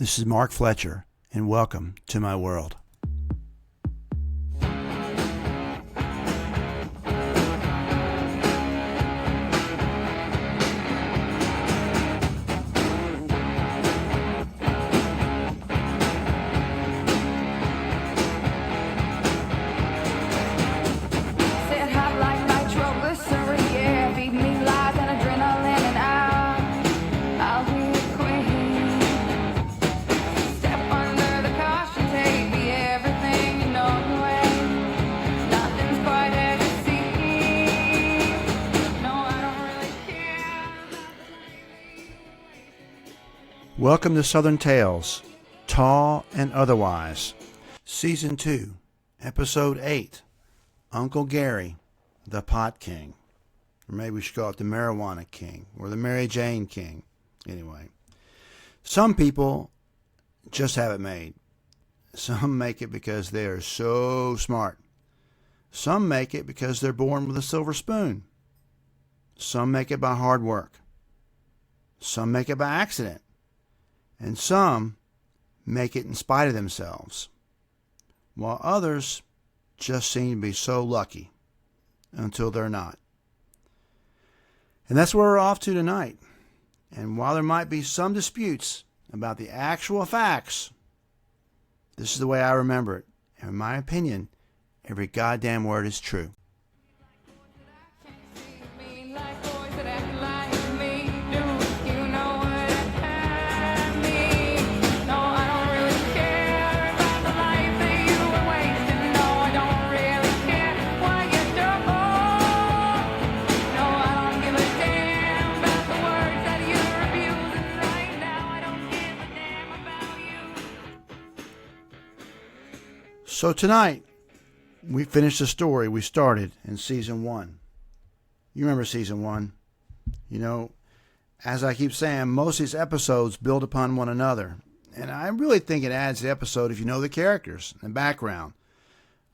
This is Mark Fletcher, and welcome to my world. Welcome to Southern Tales, Tall and Otherwise, Season 2, Episode 8, Uncle Gary, the Pot King. Or maybe we should call it the Marijuana King, or the Mary Jane King. Anyway, some people just have it made. Some make it because they are so smart. Some make it because they're born with a silver spoon. Some make it by hard work. Some make it by accident. And some make it in spite of themselves, while others just seem to be so lucky until they're not. And that's where we're off to tonight. And while there might be some disputes about the actual facts, this is the way I remember it. And in my opinion, every goddamn word is true. So tonight, we finished the story we started in Season 1. You remember Season 1? You know, as I keep saying, most of these episodes build upon one another. And I really think it adds to the episode if you know the characters and the background.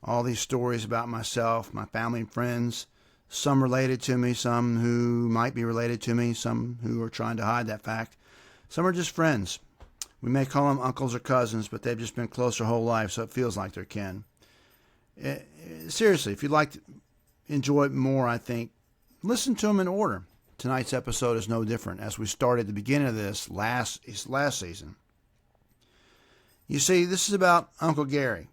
All these stories about myself, my family and friends, some related to me, some who might be related to me, some who are trying to hide that fact. Some are just friends. We may call them uncles or cousins, but they've just been close their whole life, so it feels like they're kin. Seriously, if you'd like to enjoy it more, I think, listen to them in order. Tonight's episode is no different, as we started at the beginning of this last season. You see, this is about Uncle Gary.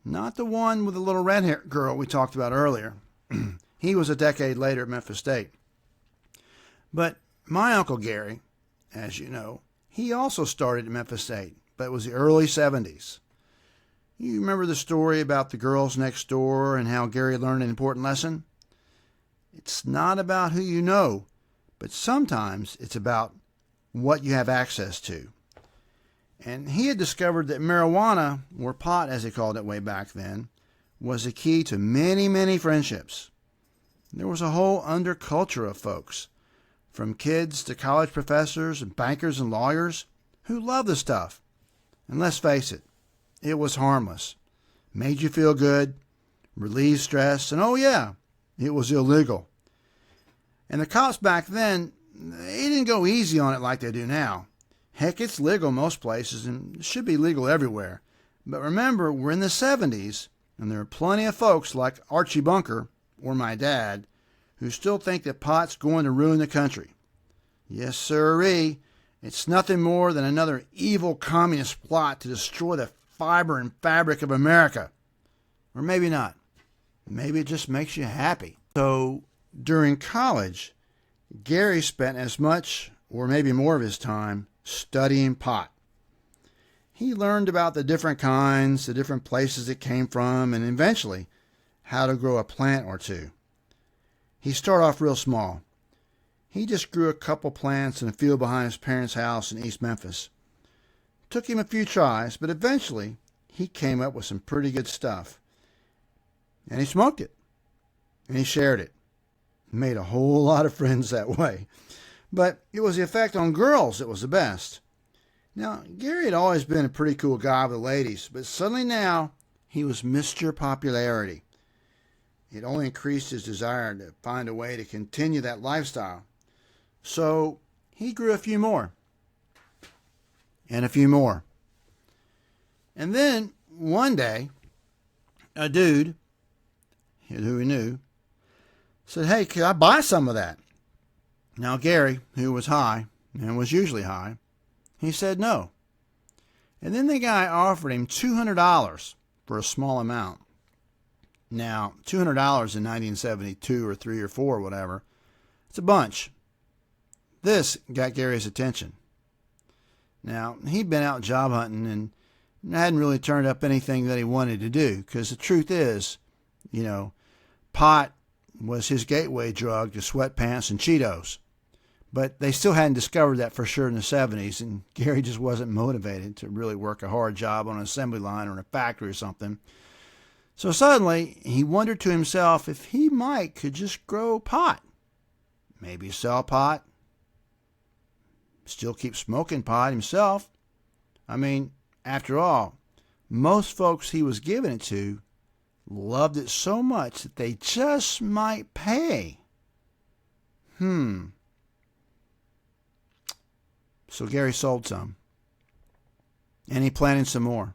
Not the one with the little red-haired girl we talked about earlier. He was a decade later at Memphis State. But my Uncle Gary, as you know, he also started at Memphis State, but it was the early 70s. You remember the story about the girls next door and how Gary learned an important lesson? It's not about who you know, but sometimes it's about what you have access to. And he had discovered that marijuana, or pot as they called it way back then, was the key to many, many friendships. There was a whole underculture of folks, from kids to college professors and bankers and lawyers, who loved the stuff. And let's face it, it was harmless. Made you feel good, relieved stress, and oh yeah, it was illegal. And the cops back then, they didn't go easy on it like they do now. Heck, it's legal most places and it should be legal everywhere. But remember, we're in the 70s, and there are plenty of folks like Archie Bunker, or my dad, who still think that pot's going to ruin the country. Yes, sirree. It's nothing more than another evil communist plot to destroy the fiber and fabric of America. Or maybe not. Maybe it just makes you happy. So, during college, Gary spent as much, or maybe more of his time, studying pot. He learned about the different kinds, the different places it came from, and eventually how to grow a plant or two. He started off real small. He just grew a couple plants in a field behind his parents' house in East Memphis. Took him a few tries, but eventually he came up with some pretty good stuff. And he smoked it. And he shared it. Made a whole lot of friends that way. But it was the effect on girls that was the best. Now, Gary had always been a pretty cool guy with the ladies, but suddenly now he was Mr. Popularity. It only increased his desire to find a way to continue that lifestyle. So he grew a few more. and a few more. And then one day, a dude who he knew said, "Hey, could I buy some of that?" Now Gary, who was high and was usually high, he said no. And then the guy offered him $200 for a small amount. Now, $200 in 1972 or 3 or 4 or whatever, it's a bunch. This got Gary's attention. Now, he'd been out job hunting and hadn't really turned up anything that he wanted to do, because the truth is, pot was his gateway drug to sweatpants and Cheetos. But they still hadn't discovered that for sure in the 70s, and Gary just wasn't motivated to really work a hard job on an assembly line or in a factory or something. So suddenly, he wondered to himself if he could just grow pot. Maybe sell pot. Still keep smoking pot himself. I mean, after all, most folks he was giving it to loved it so much that they just might pay. So Gary sold some. And he planted some more.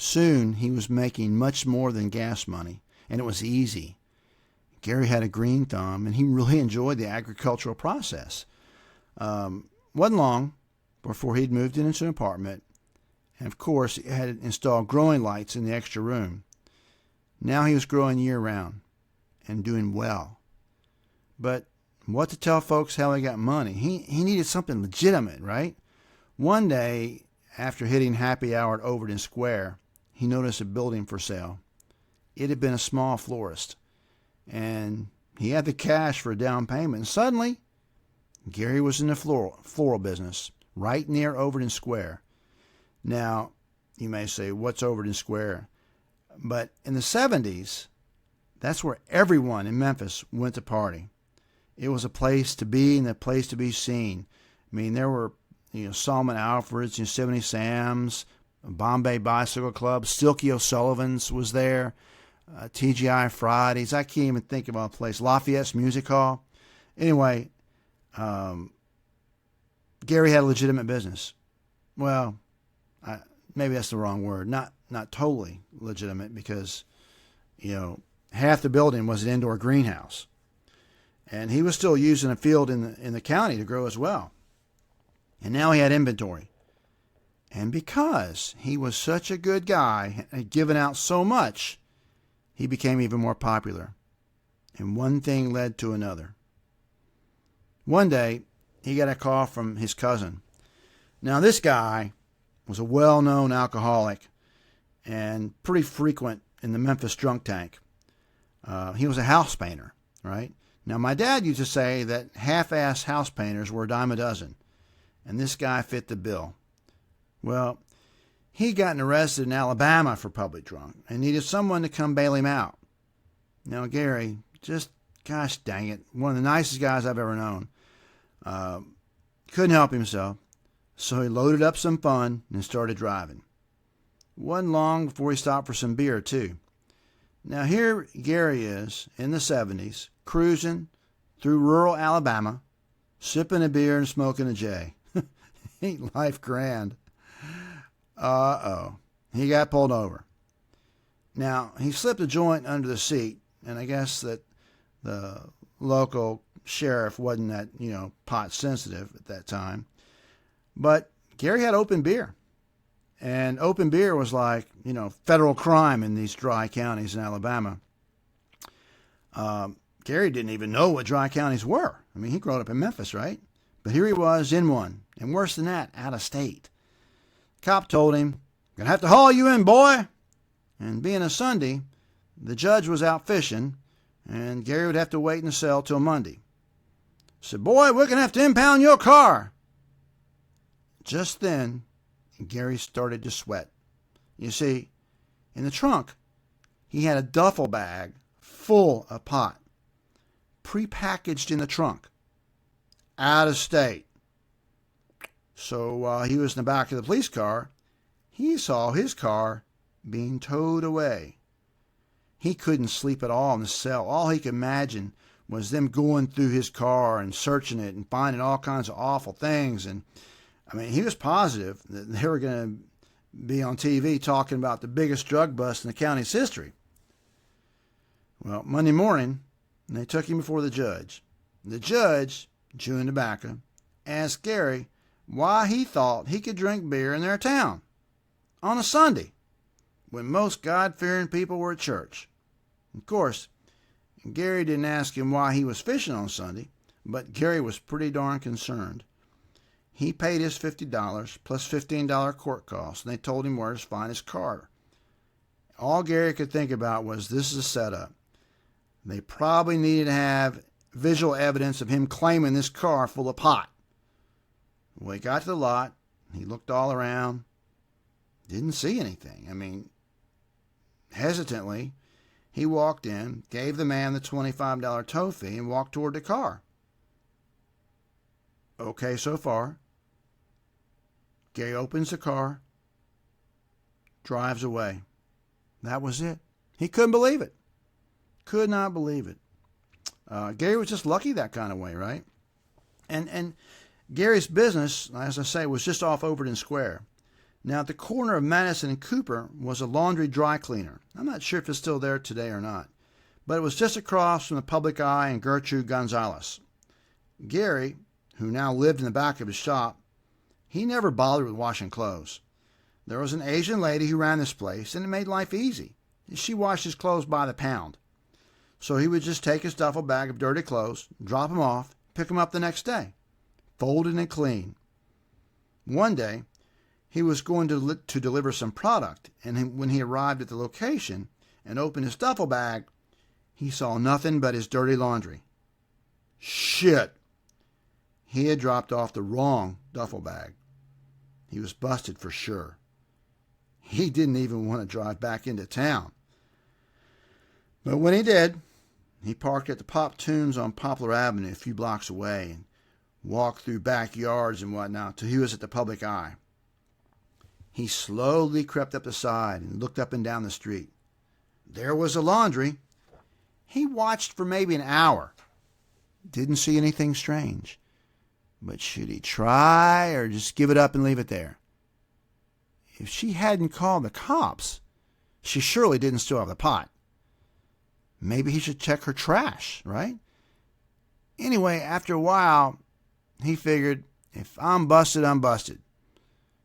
Soon he was making much more than gas money, and it was easy. Gary had a green thumb, and he really enjoyed the agricultural process. Wasn't long before he'd moved into an apartment, and of course he had installed growing lights in the extra room. Now he was growing year-round and doing well. But what to tell folks how he got money? He needed something legitimate, right? One day, after hitting happy hour at Overton Square, he noticed a building for sale. It had been a small florist, and he had the cash for a down payment. And suddenly, Gary was in the floral business, right near Overton Square. Now, you may say, what's Overton Square? But in the 70s, that's where everyone in Memphis went to party. It was a place to be and a place to be seen. I mean, there were Solomon Alfred's, Yosemite Sam's, Bombay Bicycle Club, Silky O'Sullivan's was there, TGI Fridays. I can't even think of a place. Lafayette's Music Hall. Anyway, Gary had a legitimate business. Well, maybe that's the wrong word. Not totally legitimate, because half the building was an indoor greenhouse, and he was still using a field in the county to grow as well. And now he had inventory. And because he was such a good guy and had given out so much, he became even more popular. And one thing led to another. One day, he got a call from his cousin. Now, this guy was a well-known alcoholic and pretty frequent in the Memphis drunk tank. He was a house painter, right? Now, my dad used to say that half-ass house painters were a dime a dozen, and this guy fit the bill. Well, he'd gotten arrested in Alabama for public drunk and needed someone to come bail him out. Now, Gary, just, gosh dang it, one of the nicest guys I've ever known, couldn't help himself, so he loaded up some fun and started driving. Wasn't long before he stopped for some beer, too. Now, here Gary is in the 70s, cruising through rural Alabama, sipping a beer and smoking a J. Ain't life grand. He got pulled over. Now, he slipped a joint under the seat, and I guess that the local sheriff wasn't that, pot sensitive at that time. But Gary had open beer. And open beer was like, federal crime in these dry counties in Alabama. Gary didn't even know what dry counties were. I mean, he grew up in Memphis, right? But here he was in one. And worse than that, out of state. Cop told him, "Gonna have to haul you in, boy." And being a Sunday, the judge was out fishing, and Gary would have to wait in the cell till Monday. Said, "Boy, we're gonna have to impound your car." Just then, Gary started to sweat. You see, in the trunk, he had a duffel bag full of pot, prepackaged in the trunk, out of state. So while he was in the back of the police car, he saw his car being towed away. He couldn't sleep at all in the cell. All he could imagine was them going through his car and searching it and finding all kinds of awful things. And I mean, he was positive that they were going to be on TV talking about the biggest drug bust in the county's history. Well, Monday morning, they took him before the judge. The judge, chewing tobacco, asked Gary why he thought he could drink beer in their town on a Sunday when most God-fearing people were at church. Of course, Gary didn't ask him why he was fishing on Sunday, but Gary was pretty darn concerned. He paid his $50 plus $15 court costs, and they told him where to find his car. All Gary could think about was, this is a setup. They probably needed to have visual evidence of him claiming this car full of pot. Well, he got to the lot. He looked all around. Didn't see anything. I mean, hesitantly, he walked in, gave the man the $25 tow fee, and walked toward the car. Okay so far. Gary opens the car, drives away. That was it. He couldn't believe it. Could not believe it. Gary was just lucky that kind of way, right? And Gary's business, as I say, was just off Overton Square. Now, at the corner of Madison and Cooper was a laundry dry cleaner. I'm not sure if it's still there today or not, but it was just across from the Public Eye and Gertrude Gonzalez. Gary, who now lived in the back of his shop, he never bothered with washing clothes. There was an Asian lady who ran this place, and it made life easy. She washed his clothes by the pound. So he would just take his duffel bag of dirty clothes, drop them off, pick them up the next day, folded and clean. One day, he was going to deliver some product, and when he arrived at the location and opened his duffel bag, he saw nothing but his dirty laundry. Shit! He had dropped off the wrong duffel bag. He was busted for sure. He didn't even want to drive back into town. But when he did, he parked at the Pop Tunes on Poplar Avenue a few blocks away and walked through backyards and whatnot till he was at the Public Eye. He slowly crept up the side and looked up and down the street. There was the laundry. He watched for maybe an hour. Didn't see anything strange. But should he try or just give it up and leave it there? If she hadn't called the cops, she surely didn't still have the pot. Maybe he should check her trash, right? Anyway, after a while, he figured, if I'm busted, I'm busted.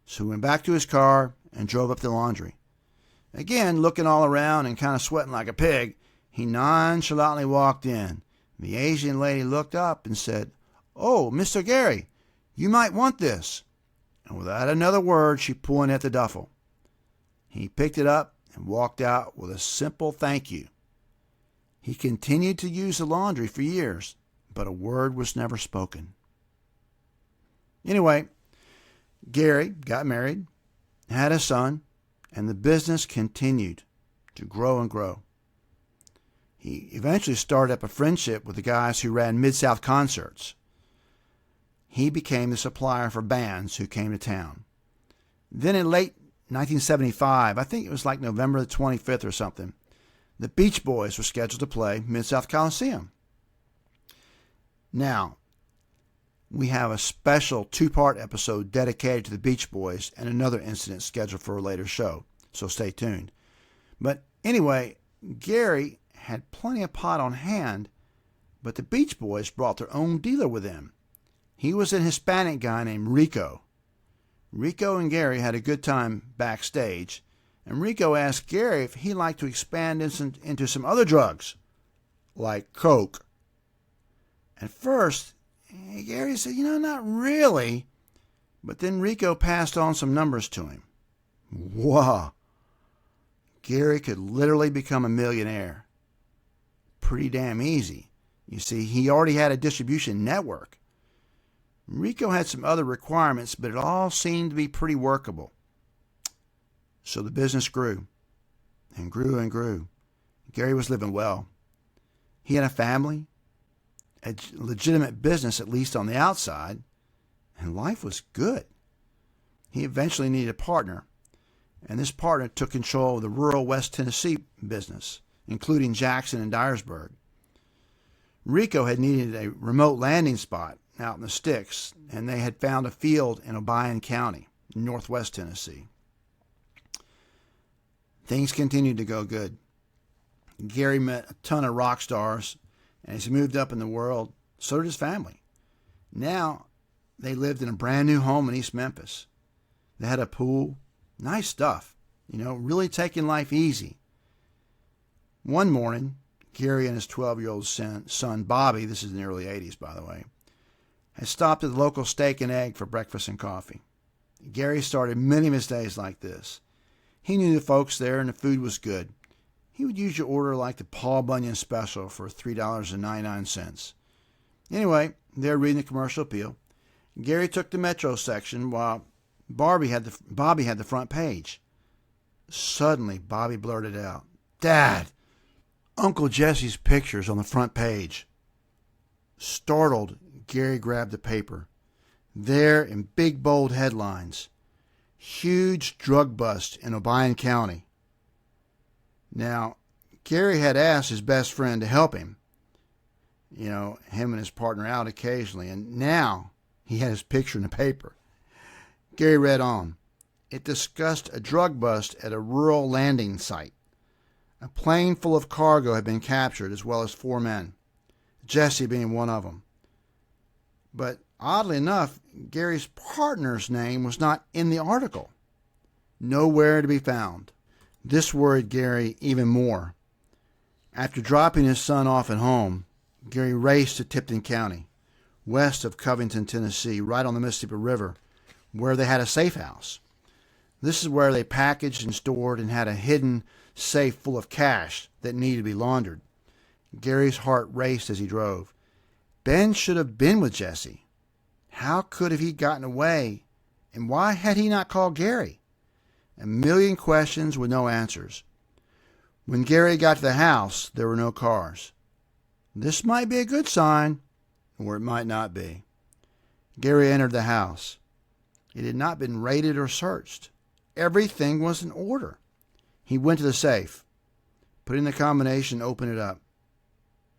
So he went back to his car and drove up the laundry. Again, looking all around and kind of sweating like a pig, he nonchalantly walked in. The Asian lady looked up and said, "Oh, Mr. Gary, you might want this." And without another word, she pointed at the duffel. He picked it up and walked out with a simple thank you. He continued to use the laundry for years, but a word was never spoken. Anyway, Gary got married, had a son, and the business continued to grow and grow. He eventually started up a friendship with the guys who ran Mid-South concerts. He became the supplier for bands who came to town. Then in late 1975, I think it was like November the 25th or something, the Beach Boys were scheduled to play Mid-South Coliseum. Now, we have a special two-part episode dedicated to the Beach Boys and another incident scheduled for a later show, so stay tuned. But anyway, Gary had plenty of pot on hand, but the Beach Boys brought their own dealer with them. He was an Hispanic guy named Rico. Rico and Gary had a good time backstage, and Rico asked Gary if he'd like to expand into some other drugs, like coke. At first, Gary said, not really. But then Rico passed on some numbers to him. Wow. Gary could literally become a millionaire. Pretty damn easy. You see, he already had a distribution network. Rico had some other requirements, but it all seemed to be pretty workable. So the business grew and grew and grew. Gary was living well. He had a family, a legitimate business, at least on the outside, and life was good. He eventually needed a partner, and this partner took control of the rural West Tennessee business, including Jackson and Dyersburg. Rico had needed a remote landing spot, out in the sticks, and they had found a field in Obion County, northwest Tennessee. Things continued to go good. Gary met a ton of rock stars, and as he moved up in the world, so did his family. Now, they lived in a brand new home in East Memphis. They had a pool, nice stuff, really taking life easy. One morning, Gary and his 12-year-old son, Bobby, this is in the early 80s, by the way, had stopped at the local Steak and Egg for breakfast and coffee. Gary started many of his days like this. He knew the folks there and the food was good. He would usually order like the Paul Bunyan special for $3.99. Anyway, they were reading the commercial appeal. Gary took the Metro section while Bobby had the front page. Suddenly, Bobby blurted out, "Dad, Uncle Jesse's picture's on the front page." Startled, Gary grabbed the paper. There, in big bold headlines, "Huge drug bust in Obion County." Now, Gary had asked his best friend to help him, him and his partner out occasionally, and now he had his picture in the paper. Gary read on. It discussed a drug bust at a rural landing site. A plane full of cargo had been captured, as well as 4 men, Jesse being one of them. But oddly enough, Gary's partner's name was not in the article. Nowhere to be found. This worried Gary even more. After dropping his son off at home, Gary raced to Tipton County, west of Covington, Tennessee, right on the Mississippi River, where they had a safe house. This is where they packaged and stored and had a hidden safe full of cash that needed to be laundered. Gary's heart raced as he drove. Ben should have been with Jesse. How could have he gotten away, and why had he not called Gary? A million questions with no answers. When Gary got to the house, there were no cars. This might be a good sign, or it might not be. Gary entered the house. It had not been raided or searched. Everything was in order. He went to the safe, put in the combination, opened it up.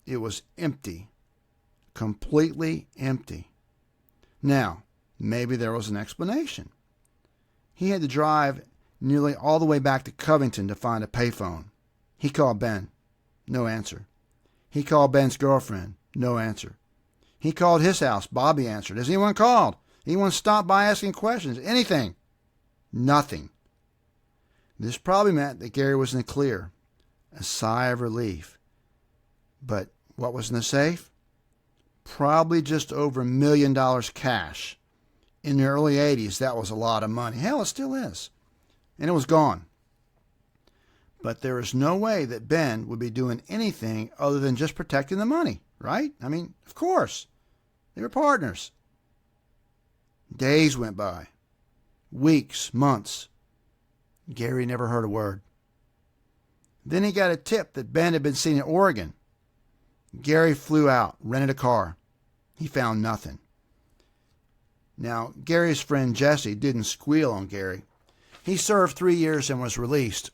It was empty. Completely empty. Now, maybe there was an explanation. He had to drive nearly all the way back to Covington to find a payphone. He called Ben. No answer. He called Ben's girlfriend. No answer. He called his house. Bobby answered. Has anyone called? Anyone stopped by asking questions? Anything? Nothing. This probably meant that Gary was in the clear. A sigh of relief. But what was in the safe? Probably just over $1 million cash. In the early 80s, that was a lot of money. Hell, it still is. And it was gone. But there is no way that Ben would be doing anything other than just protecting the money, right? I mean, of course. They were partners. Days went by. Weeks, months. Gary never heard a word. Then he got a tip that Ben had been seen in Oregon. Gary flew out, rented a car. He found nothing. Now, Gary's friend Jesse didn't squeal on Gary. He served 3 years and was released.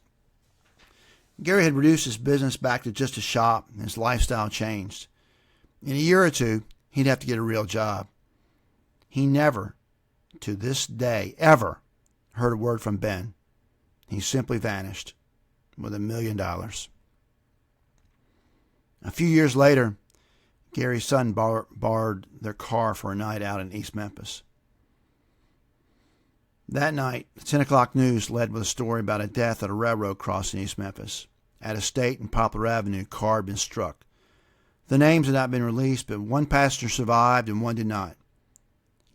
Gary had reduced his business back to just a shop, and his lifestyle changed. In a year or two, he'd have to get a real job. He never, to this day, ever heard a word from Ben. He simply vanished with $1 million. A few years later, Gary's son borrowed their car for a night out in East Memphis. That night, the 10 o'clock news led with a story about a death at a railroad crossing in East Memphis. At a State and Poplar Avenue, a car had been struck. The names had not been released, but one passenger survived and one did not.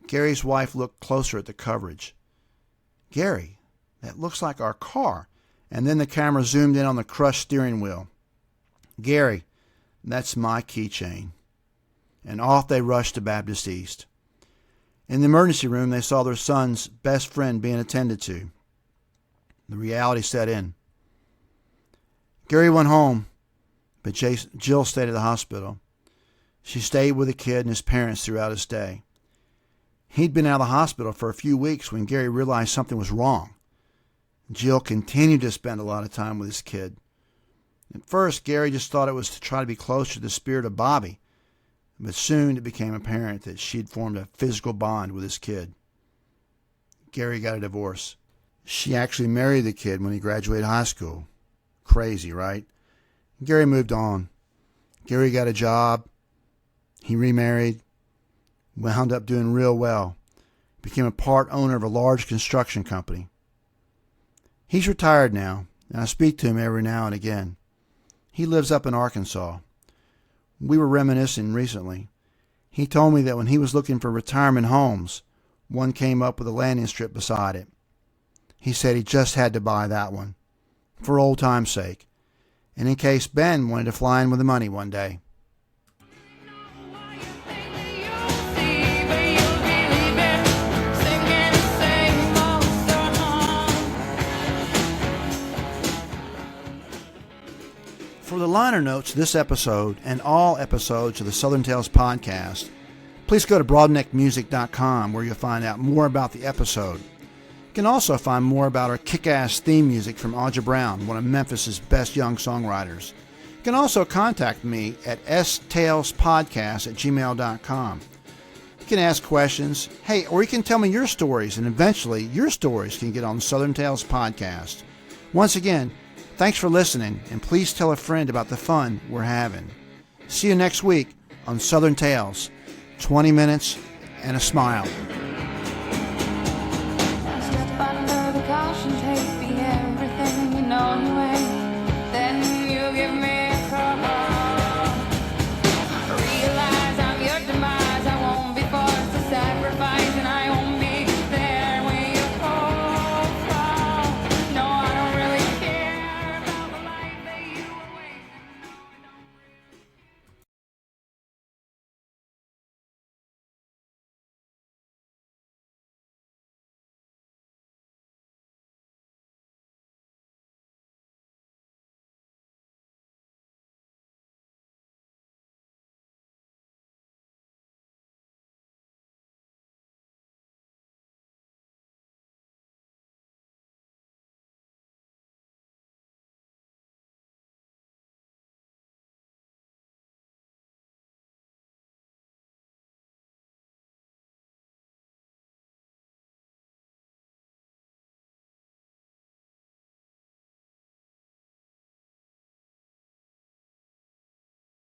Gary's wife looked closer at the coverage. "Gary, that looks like our car." And then the camera zoomed in on the crushed steering wheel. "Gary, that's my keychain." And off they rushed to Baptist East. In the emergency room, they saw their son's best friend being attended to. The reality set in. Gary went home, but Jill stayed at the hospital. She stayed with the kid and his parents throughout his stay. He'd been out of the hospital for a few weeks when Gary realized something was wrong. Jill continued to spend a lot of time with his kid. At first, Gary just thought it was to try to be closer to the spirit of Bobby, but soon it became apparent that she'd formed a physical bond with his kid. Gary got a divorce. She actually married the kid when he graduated high school. Crazy, right? Gary moved on. Gary got a job. He remarried. Wound up doing real well. Became a part owner of a large construction company. He's retired now, and I speak to him every now and again. He lives up in Arkansas. We were reminiscing recently. He told me that when he was looking for retirement homes, one came up with a landing strip beside it. He said he just had to buy that one, for old time's sake, and in case Ben wanted to fly in with the money one day. For the liner notes of this episode and all episodes of the Southern Tales podcast, please go to broadneckmusic.com where you'll find out more about the episode. You can also find more about our kick-ass theme music from Audra Brown, one of Memphis's best young songwriters. You can also contact me at stalespodcast@gmail.com. You can ask questions, or you can tell me your stories, and eventually your stories can get on Southern Tales podcast. Once again, thanks for listening, and please tell a friend about the fun we're having. See you next week on Southern Tales, 20 minutes and a smile.